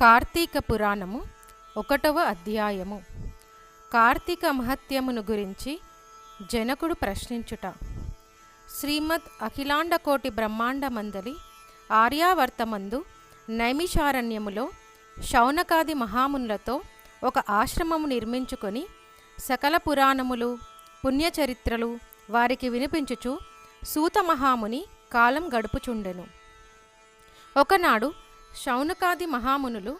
కార్తీక పురాణము 1వ అధ్యాయము. కార్తీక మహత్యమును గురించి జనకుడు ప్రశ్నించుట. శ్రీమద్ అఖిలాండకోటి బ్రహ్మాండమందలి ఆర్యావర్తమందు నైమిషారణ్యములో శౌనకాది మహామునులతో ఒక ఆశ్రమము నిర్మించుకొని సకల పురాణములు పుణ్యచరిత్రలు వారికి వినిపించుచు సూత మహాముని కాలం గడుపుచుండెను. ఒకనాడు శౌనకాది మహామునులు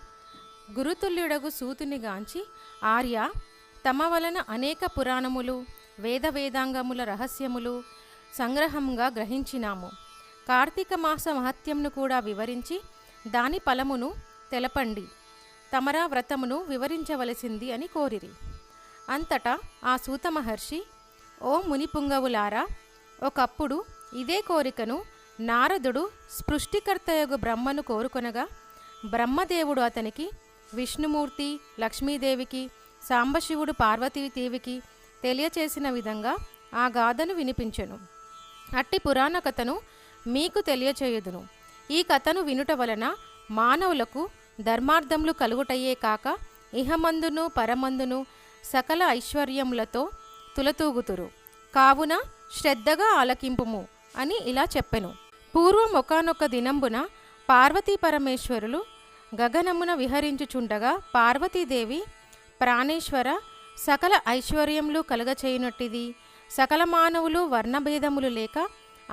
గురుతుల్యుడగు సూతునిగాంచి, ఆర్య, తమ వలన అనేక పురాణములు వేదాంగముల రహస్యములు సంగ్రహంగా గ్రహించినాము. కార్తీక మాస మహత్యమును కూడా వివరించి దాని ఫలమును తెలపండి. తమరా వ్రతమును వివరించవలసింది అని కోరిరి. అంతటా ఆ సూత మహర్షి, ఓ మునిపుంగవులారా, ఒకప్పుడు ఇదే కోరికను నారదుడు సృష్టికర్తయగు బ్రహ్మను కోరుకొనగా, బ్రహ్మదేవుడు అతనికి విష్ణుమూర్తి లక్ష్మీదేవికి సాంబశివుడు పార్వతీదేవికి తెలియచేసిన విధంగా ఆ గాథను వినిపించెను. అట్టి పురాణ కథను మీకు తెలియచేయుదును. ఈ కథను వినుట వలన మానవులకు ధర్మార్థములు కలుగుటయే కాక ఇహమందును పరమందును సకల ఐశ్వర్యములతో తులతూగుతురు. కావున శ్రద్ధగా ఆలకింపుము అని ఇలా చెప్పెను. పూర్వం ఒకానొక దినంబున పార్వతీ పరమేశ్వరులు గగనమున విహరించుచుండగా, పార్వతీదేవి, ప్రాణేశ్వర, సకల ఐశ్వర్యములు కలగచేయునట్టిది, సకల మానవులు వర్ణభేదములు లేక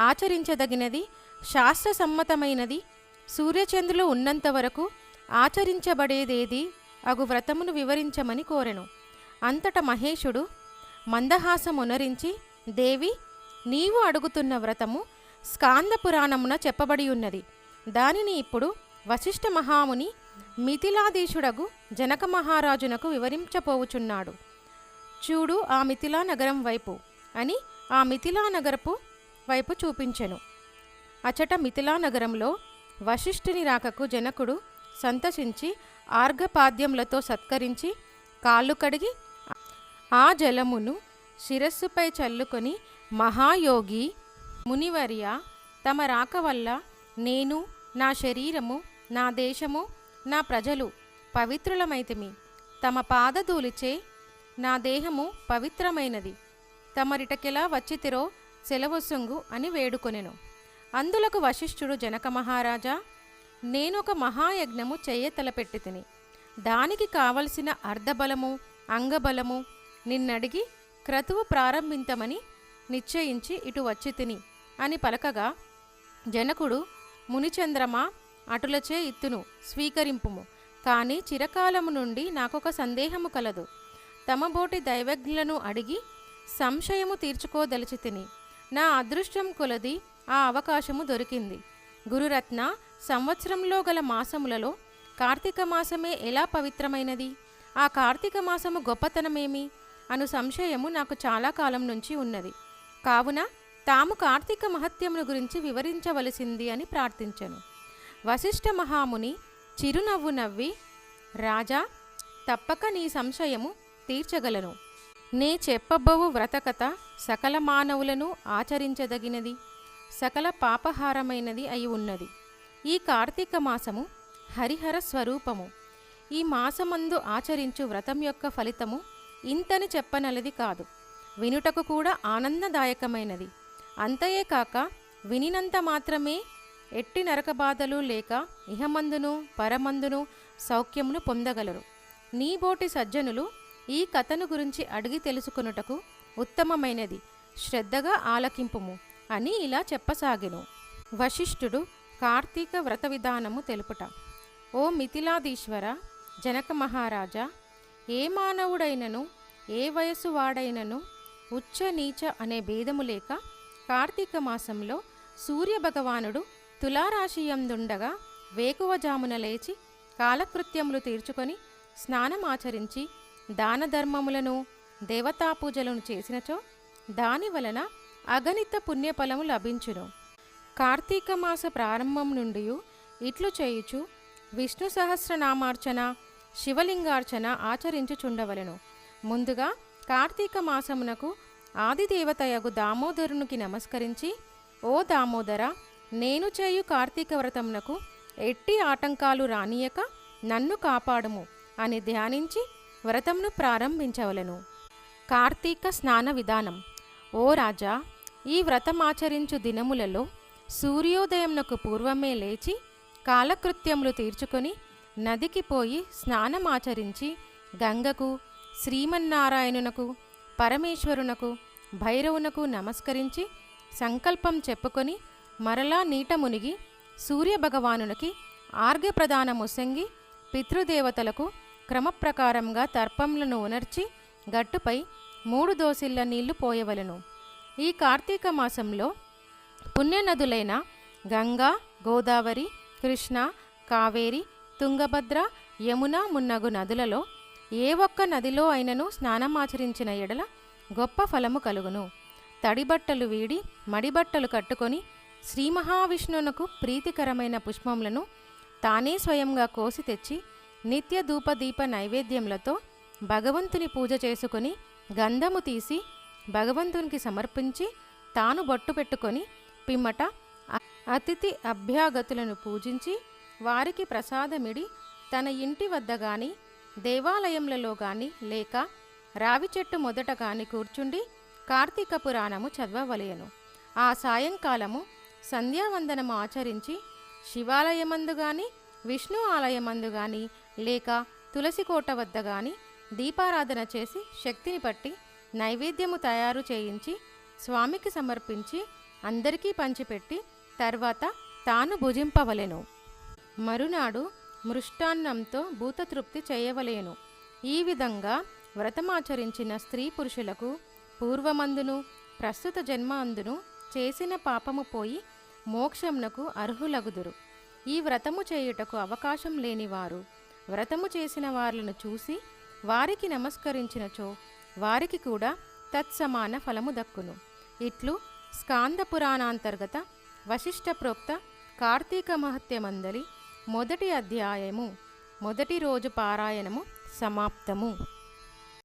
ఆచరించదగినది, శాస్త్ర సమ్మతమైనది, సూర్యచంద్రులు ఉన్నంత వరకు ఆచరించబడేదేది అగు వ్రతమును వివరించమని కోరెను. అంతట మహేశుడు మందహాసమునరించి, దేవి, నీవు అడుగుతున్న వ్రతము స్కాంద పురాణమున చెప్పబడి ఉన్నది. దానిని ఇప్పుడు వశిష్ఠ మహాముని మిథిలాధీశుడగు జనక మహారాజునకు వివరించపోవుచున్నాడు. చూడు ఆ మిథిలా నగరం వైపు అని ఆ మిథిలా నగరపు వైపు చూపించెను. అచట మిథిలా నగరంలో వశిష్ఠుని రాకకు జనకుడు సంతసించి ఆర్ఘపాద్యములతో సత్కరించి కాళ్ళు కడిగి ఆ జలమును శిరస్సుపై చల్లుకొని, మహాయోగి మునివర్య, తమ రాక వల్ల నేను, నా శరీరము, నా దేశము, నా ప్రజలు పవిత్రులమైతిమి. తమ పాదధూలిచే నా దేహము పవిత్రమైనది. తమరిటకెలా వచ్చితిరో సెలవొసంగు అని వేడుకొనెను. అందులకు వశిష్ఠుడు, జనక మహారాజా, నేనొక మహాయజ్ఞము చెయ్యతలపెట్టి తిని, దానికి కావలసిన అర్ధబలము అంగబలము నిన్నడిగి క్రతువు ప్రారంభించమని నిశ్చయించి ఇటు వచ్చి తిని అని పలకగా, జనకుడు, మునిచంద్రమా, అటులచే ఇత్తును స్వీకరింపుము. కానీ చిరకాలము నుండి నాకొక సందేహము కలదు. తమబోటి దైవజ్ఞులను అడిగి సంశయము తీర్చుకోదలిచి తిని, నా అదృష్టం కొలది ఆ అవకాశము దొరికింది. గురురత్న, సంవత్సరంలో గల మాసములలో కార్తీక మాసమే ఎలా పవిత్రమైనది? ఆ కార్తీక మాసము గొప్పతనమేమి అను సంశయము నాకు చాలా కాలం నుంచి ఉన్నది. కావున తాము కార్తీక మహత్యమును గురించి వివరించవలసింది అని ప్రార్థించెను. వశిష్ఠ మహాముని చిరునవ్వు నవ్వి, రాజా, తప్పక నీ సంశయము తీర్చగలను. నే చెప్పబోవు వ్రతకథ సకల మానవులను ఆచరించదగినది, సకల పాపహారమైనది అయి ఉన్నది. ఈ కార్తీక మాసము హరిహర స్వరూపము. ఈ మాసమందు ఆచరించు వ్రతం యొక్క ఫలితము ఇంతని చెప్పనలది కాదు, వినుటకు కూడా ఆనందదాయకమైనది. అంతయే కాక వినినంత మాత్రమే ఎట్టి నరకబాధలు లేక ఇహమందును పరమందును సౌఖ్యమును పొందగలరు. నీబోటి సజ్జనులు ఈ కథను గురించి అడిగి తెలుసుకొనుటకు ఉత్తమమైనది. శ్రద్ధగా ఆలకింపుము అని ఇలా చెప్పసాగెను. వశిష్ఠుడు కార్తీక వ్రత విధానము తెలుపుట. ఓ మిథిలాధీశ్వర, జనక మహారాజా, ఏ మానవుడైనను ఏ వయస్సు వాడైనను ఉచ్చ నీచ అనే భేదము లేక కార్తీక మాసంలో సూర్యభగవానుడు తులారాశియందుండగా వేకువజామున లేచి కాలకృత్యములు తీర్చుకొని స్నానమాచరించి దాన ధర్మములను దేవతాపూజలను చేసినచో దాని వలన అగణిత పుణ్యఫలము లభించును. కార్తీక మాస ప్రారంభం నుండి ఇట్లు చేయుచు విష్ణు సహస్రనామార్చన శివలింగార్చన ఆచరించుచుండవలెను. ముందుగా కార్తీక మాసమునకు ఆదిదేవతయగు దామోదరునికి నమస్కరించి, ఓ దామోదర, నేను చేయు కార్తీక వ్రతమునకు ఎట్టి ఆటంకాలు రానియక నన్ను కాపాడుము అని ధ్యానించి వ్రతంను ప్రారంభించవలెను. కార్తీక స్నాన విధానం. ఓ రాజా, ఈ వ్రతమాచరించు దినములలో సూర్యోదయంనకు పూర్వమే లేచి కాలకృత్యములు తీర్చుకొని నదికి పోయి స్నానమాచరించి గంగకు, శ్రీమన్నారాయణునకు, పరమేశ్వరునకు, భైరవునకు నమస్కరించి సంకల్పం చెప్పుకొని మరలా నీట మునిగి సూర్యభగవానునికి ఆర్ఘ్యప్రదానముసంగి పితృదేవతలకు క్రమప్రకారంగా తర్పములను ఉనర్చి గట్టుపై 3 దోసిళ్ల నీళ్లు పోయవలెను. ఈ కార్తీక మాసంలో పుణ్యనదులైన గంగా, గోదావరి, కృష్ణ, కావేరి, తుంగభద్ర, యమున మున్నగు నదులలో ఏ ఒక్క నదిలో అయినను స్నానమాచరించిన ఎడల గొప్ప ఫలము కలుగును. తడిబట్టలు వీడి మడిబట్టలు కట్టుకొని శ్రీ మహావిష్ణువునకు ప్రీతికరమైన పుష్పములను తానే స్వయంగా కోసి తెచ్చి నిత్య ధూపదీప నైవేద్యములతో భగవంతుని పూజ చేసుకొని గంధము తీసి భగవంతునికి సమర్పించి తాను బొట్టు పెట్టుకొని పిమ్మట అతిథి అభ్యాగతులను పూజించి వారికి ప్రసాదమిడి తన ఇంటి వద్ద గాని దేవాలయములలో గాని లేక రావి చెట్టు మొదట గాని కూర్చుండి కార్తీక పురాణము చదవవలెను. ఆ సాయంకాలము సంధ్యావందనము ఆచరించి శివాలయమందు గాని విష్ణు ఆలయమందు గాని లేక తులసికోట వద్ద గాని దీపారాధన చేసి శక్తిని పట్టి నైవేద్యము తయారు చేయించి స్వామికి సమర్పించి అందరికీ పంచిపెట్టి తర్వాత తాను భుజింపవలెను. మరునాడు మృష్టాన్నంతో భూతతృప్తి చేయవలేను. ఈ విధంగా వ్రతమాచరించిన స్త్రీ పురుషులకు పూర్వమందును ప్రస్తుత జన్మ అందును చేసిన పాపము పోయి మోక్షమునకు అర్హులగుదురు. ఈ వ్రతము చేయుటకు అవకాశం లేనివారు వ్రతము చేసిన వార్లను చూసి వారికి నమస్కరించినచో వారికి కూడా తత్సమాన ఫలము దక్కును. ఇట్లు స్కాంద పురాణాంతర్గత వశిష్ఠ ప్రోక్త కార్తీక మహత్యమందలి మొదటి అధ్యాయము మొదటి రోజు పారాయణము సమాప్తము.